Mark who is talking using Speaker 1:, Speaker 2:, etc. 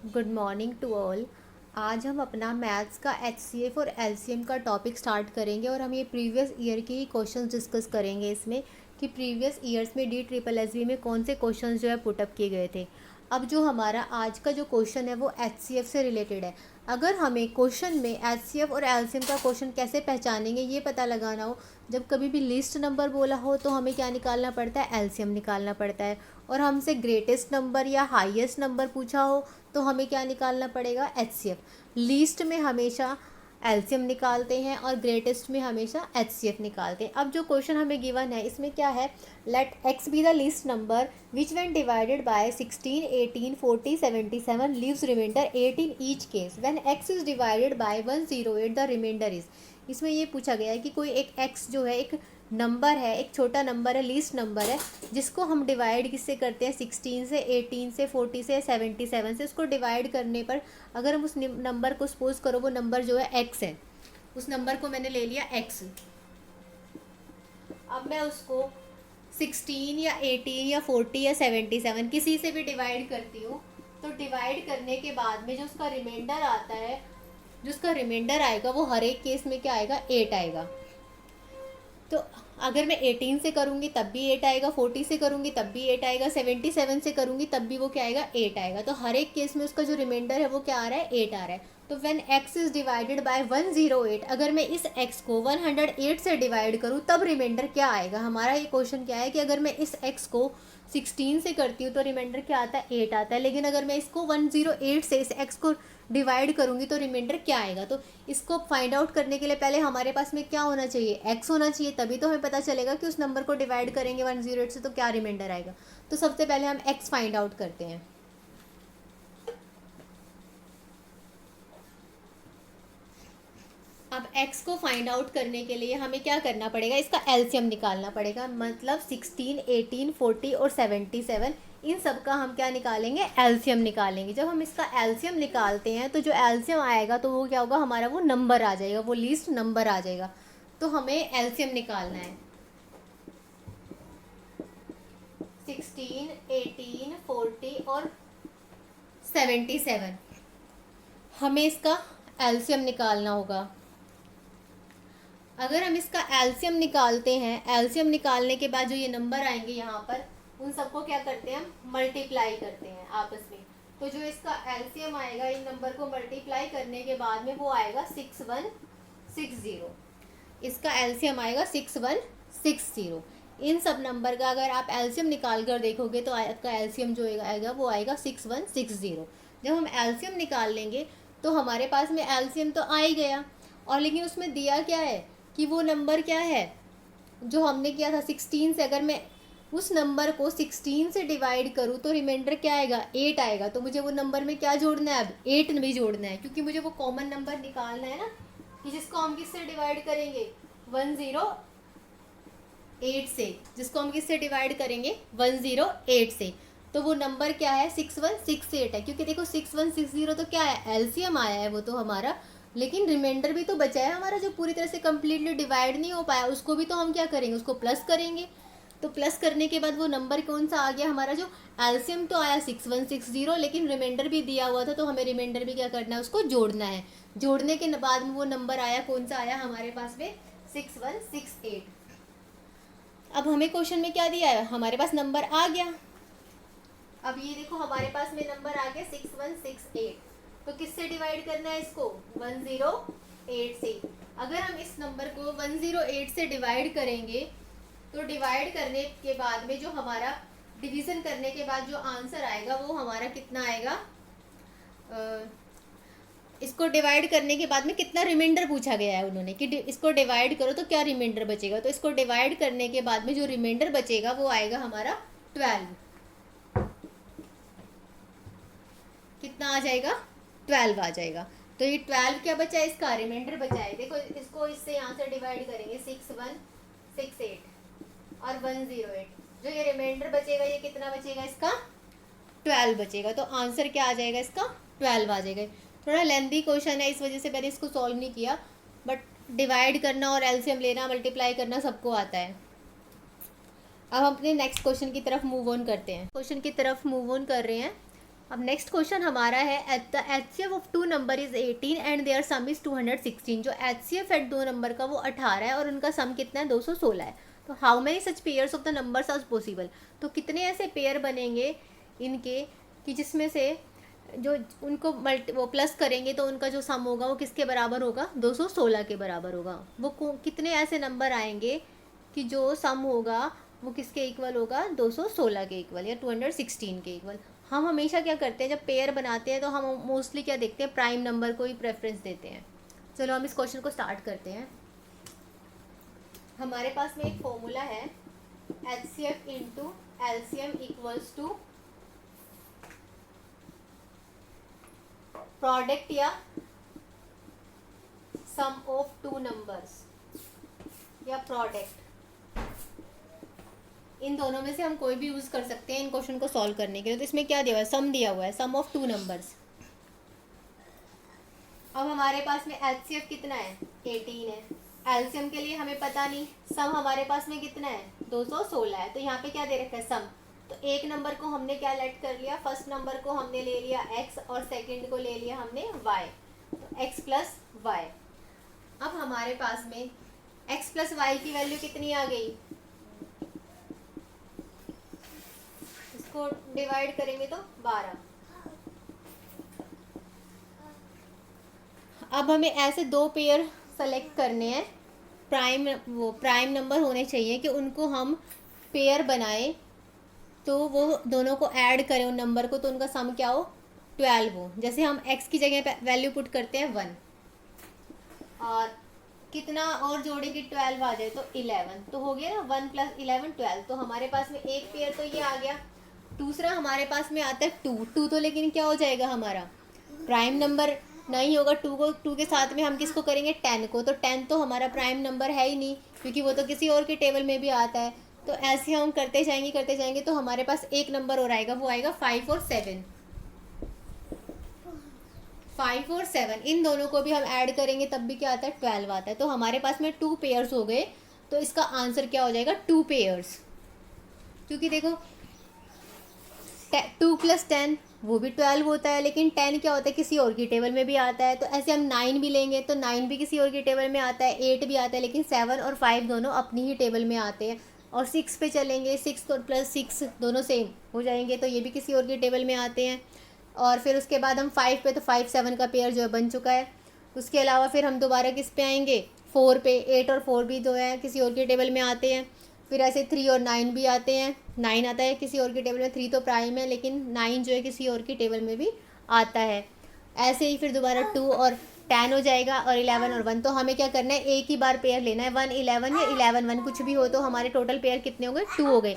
Speaker 1: Good morning to all. आज हम अपना मैथ्स का एचसीएफ और एलसीएम का टॉपिक स्टार्ट करेंगे और हम ये प्रीवियस ईयर के ही क्वेश्चंस डिस्कस करेंगे इसमें कि प्रीवियस ईयर्स में DSSB में कौन से क्वेश्चंस जो है पुटअप किए गए थे। अब जो हमारा आज का जो क्वेश्चन है वो एचसीएफ से रिलेटेड है। अगर हमें क्वेश्चन में एचसीएफ और एलसीएम का क्वेश्चन कैसे पहचानेंगे ये पता लगाना हो, जब कभी भी लिस्ट नंबर बोला हो तो हमें क्या निकालना पड़ता है, एलसीएम निकालना पड़ता है। और हमसे ग्रेटेस्ट नंबर या हाईएस्ट नंबर पूछा हो तो हमें क्या निकालना पड़ेगा, एचसीएफ। लीस्ट में हमेशा एलसीएम निकालते हैं और ग्रेटेस्ट में हमेशा एचसीएफ निकालते हैं। अब जो क्वेश्चन हमें गिवन है इसमें क्या है, let X be the least number which when divided by 16, 18, 40, 77 leaves reminder 8 in each case, when X is divided by 108 the reminder is. इसमें ये पूछा गया है कि कोई एक एक्स जो है एक नंबर है, एक छोटा नंबर है, लीस्ट नंबर है, जिसको हम डिवाइड किससे करते हैं, 16 से, 18 से, 40 से, 77 से। उसको डिवाइड करने पर अगर हम उस नंबर को सपोज करो वो नंबर जो है एक्स है, उस नंबर को मैंने ले लिया एक्स। अब मैं उसको 16 या 18 या 40 या 77 किसी से भी डिवाइड करती हूँ, तो डिवाइड करने के बाद में जो उसका रिमाइंडर आता है, जो उसका रिमाइंडर आएगा वो हर एक केस में क्या आएगा, 8 आएगा। तो अगर मैं 18 से करूँगी तब भी 8 आएगा, 40 से करूँगी तब भी 8 आएगा, 77 से करूँगी तब भी वो क्या आएगा, 8 आएगा। तो हर एक केस में उसका जो रिमाइंडर है वो क्या आ रहा है, 8 आ रहा है। तो when x is divided by 108, अगर मैं इस x को 108 से डिवाइड करूँ तब रिमाइंडर क्या आएगा। हमारा ये क्वेश्चन क्या है कि अगर मैं इस x को 16 से करती हूँ तो रिमाइंडर क्या आता है, 8 आता है। लेकिन अगर मैं इसको 108 से इस x को डिवाइड करूँगी तो रिमाइंडर क्या आएगा। तो इसको फाइंड आउट करने के लिए पहले हमारे पास में क्या होना चाहिए, x होना चाहिए, तभी तो हमें पता चलेगा कि उस नंबर को डिवाइड करेंगे 108 से तो क्या रिमाइंडर आएगा। तो सबसे पहले हम x फाइंड आउट करते हैं। अब x को फाइंड आउट करने के लिए हमें क्या करना पड़ेगा, इसका एलसीएम निकालना पड़ेगा। मतलब 16, 18, 40 और 77 इन सब का हम क्या निकालेंगे, एलसीएम निकालेंगे। जब हम इसका एलसीएम निकालते हैं तो जो एलसीएम आएगा तो वो क्या होगा, हमारा वो नंबर आ जाएगा, वो लीस्ट नंबर आ जाएगा। तो हमें एलसीएम निकालना है 16, 18, 40 और 77। हमें इसका एलसीएम निकालना होगा। अगर हम इसका एलसीएम निकालते हैं, एलसीएम निकालने के बाद जो ये नंबर आएंगे यहाँ पर, उन सबको क्या करते हैं, हम मल्टीप्लाई करते हैं आपस में। तो जो इसका एलसीएम आएगा, इन नंबर को मल्टीप्लाई करने के बाद में वो आएगा 6160। इसका एलसीएम आएगा 6160। इन सब नंबर का अगर आप एलसीएम निकाल कर देखोगे तो आपका एलसीएम जो आएगा वो आएगा 6160। जब हम एलसीएम निकाल लेंगे तो हमारे पास में एलसीएम तो आ ही गया, और लेकिन उसमें दिया क्या है कि वो नंबर क्या है जो हमने किया था 16 से। अगर मैं उस नंबर को 16 से डिवाइड करूँ तो रिमाइंडर क्या आएगा, 8 आएगा। तो मुझे वो नंबर में क्या जोड़ना है, अब 8 भी जोड़ना है, क्योंकि मुझे वो कॉमन नंबर निकालना है ना, कि जिसको हम किससे डिवाइड करेंगे, 108 से, जिसको हम किससे डिवाइड करेंगे, 108 से। तो वो नंबर क्या है, 6168 है। क्योंकि देखो 6160 तो क्या है, एलसीएम आया है वो तो हमारा, लेकिन रिमाइंडर भी तो बचा है हमारा जो पूरी तरह से कम्प्लीटली डिवाइड नहीं हो पाया, उसको भी तो हम क्या करेंगे, उसको प्लस करेंगे। तो प्लस करने के बाद वो नंबर कौन सा आ गया हमारा, जो एलसीएम तो आया 6160, लेकिन रिमाइंडर भी दिया हुआ था, तो हमें रिमाइंडर भी क्या करना है, उसको जोड़ना है। जोड़ने के बाद में वो नंबर आया, कौन सा आया हमारे पास में, 6168। अब हमें क्वेश्चन में क्या दिया है, हमारे पास नंबर आ गया। अब ये देखो हमारे पास में नंबर आ गया 6168। तो किससे डिवाइड करना है इसको, 108 से। अगर हम इस नंबर को 108 से डिवाइड करेंगे तो डिवाइड करने के बाद में जो हमारा डिवीजन करने के बाद जो आंसर आएगा वो हमारा कितना आएगा, इसको डिवाइड करने के बाद में कितना रिमाइंडर पूछा गया है उन्होंने कि इसको डिवाइड करो तो क्या रिमाइंडर बचेगा। तो इसको डिवाइड करने के बाद में जो रिमाइंडर बचेगा वो आएगा हमारा 12। कितना आ जाएगा, 12 आ जाएगा। तो ये 12 क्या बचा है, इसका रिमाइंडर बचा है। देखो इसको इससे यहाँ से डिवाइड करेंगे, 6168 और 108, जो ये रिमाइंडर बचेगा ये कितना बचेगा, इसका 12 बचेगा। तो आंसर क्या आ जाएगा, इसका 12 आ जाएगा। थोड़ा लेंथी क्वेश्चन है, इस वजह से मैंने इसको सॉल्व नहीं किया, बट डिवाइड करना और एलसीएम लेना, मल्टीप्लाई करना सबको आता है। अब हम अपने नेक्स्ट क्वेश्चन की तरफ मूव ऑन करते हैं। क्वेश्चन की तरफ मूव ऑन कर रहे हैं। अब नेक्स्ट क्वेश्चन हमारा है, at the HCF of two number is 18 and their sum is 216। जो HCF एट दो नंबर का वो 18 है और उनका सम कितना है, 216 है। तो how many such pairs of the numbers are possible. तो कितने ऐसे पेयर बनेंगे इनके कि जिसमें से जो उनको वो प्लस करेंगे तो उनका जो सम होगा वो किसके बराबर होगा, 216 के बराबर होगा। वो कितने ऐसे नंबर आएंगे कि जो सम होगा वो किसके इक्वल होगा, 216 के इक्वल या 216 के इक्वल। हम हमेशा क्या करते हैं, जब पेयर बनाते हैं तो हम मोस्टली क्या देखते हैं, प्राइम नंबर को ही प्रेफरेंस देते हैं। चलो हम इस क्वेश्चन को स्टार्ट करते हैं। हमारे पास में एक फॉर्मूला है, HCF into LCM equals to product या सम ऑफ टू नंबर्स या प्रोडक्ट। इन दोनों में से हम कोई भी यूज़ कर सकते हैं इन क्वेश्चन को सॉल्व करने के लिए। तो इसमें क्या दिया हुआ है, सम दिया हुआ है, सम ऑफ टू नंबर्स। अब हमारे पास में HCF कितना है, 18 है। LCM के लिए हमें पता नहीं, सम हमारे पास में कितना है, 216 है। तो यहाँ पे क्या दे रखा है, सम। तो एक नंबर को हमने क्या लेट कर लिया, फर्स्ट नंबर को हमने ले लिया x और सेकंड को ले लिया हमने y। तो x प्लस वाई। अब हमारे पास में x प्लस वाई की वैल्यू कितनी आ गई, इसको डिवाइड करेंगे तो 12। अब हमें ऐसे दो पेयर सेलेक्ट करने हैं, प्राइम नंबर होने चाहिए कि उनको हम पेयर बनाएं तो वो दोनों को ऐड करें उन नंबर को, तो उनका सम क्या हो, 12 हो। जैसे हम x की जगह पे वैल्यू पुट करते हैं 1 और कितना और जोड़ेंगे, 12 आ जाए तो 11। तो हो गया ना, 1 प्लस 11 12। तो हमारे पास में एक पेयर तो ये आ गया। दूसरा हमारे पास में आता है 2 तो लेकिन क्या हो जाएगा, हमारा प्राइम नंबर नहीं होगा। 2 के साथ में हम किसको करेंगे, 10 को। तो 10 तो हमारा प्राइम नंबर है ही नहीं, क्योंकि वो तो किसी और के टेबल में भी आता है। तो ऐसे हम करते जाएंगे तो हमारे पास एक नंबर और आएगा, वो आएगा 5 और 7। 5 और 7 इन दोनों को भी हम ऐड करेंगे तब भी क्या आता है, 12 आता है। तो हमारे पास में 2 पेयर्स हो गए। तो इसका आंसर क्या हो जाएगा, 2 पेयर्स। क्योंकि देखो 2 प्लस 10 वो भी 12 होता है, लेकिन 10 क्या होता है, किसी और की टेबल में भी आता है। तो ऐसे हम 9 भी लेंगे तो 9 भी किसी और की टेबल में आता है, 8 भी आता है, लेकिन 7 और 5 दोनों अपनी ही टेबल में आते हैं। और 6 पे चलेंगे, 6 और प्लस 6 दोनों सेम हो जाएंगे, तो ये भी किसी और की टेबल में आते हैं। और फिर उसके बाद हम 5 पे, तो 5 7 का पेयर जो है बन चुका है। उसके अलावा फिर हम दोबारा किस पे आएंगे, 4 पे। 8 और 4 भी जो है किसी और की टेबल में आते हैं। फिर ऐसे 3 और 9 भी आते हैं, 9 आता है किसी और की टेबल में। 3 तो प्राइम है, लेकिन 9 जो है किसी और की टेबल में भी आता है। ऐसे ही फिर दोबारा 2 और 10 हो जाएगा, और 11 और 1। तो हमें क्या करना है, एक ही बार पेयर लेना है, 1 11 या 11 1 कुछ भी हो। तो हमारे टोटल पेयर कितने हो गए, 2 हो गए।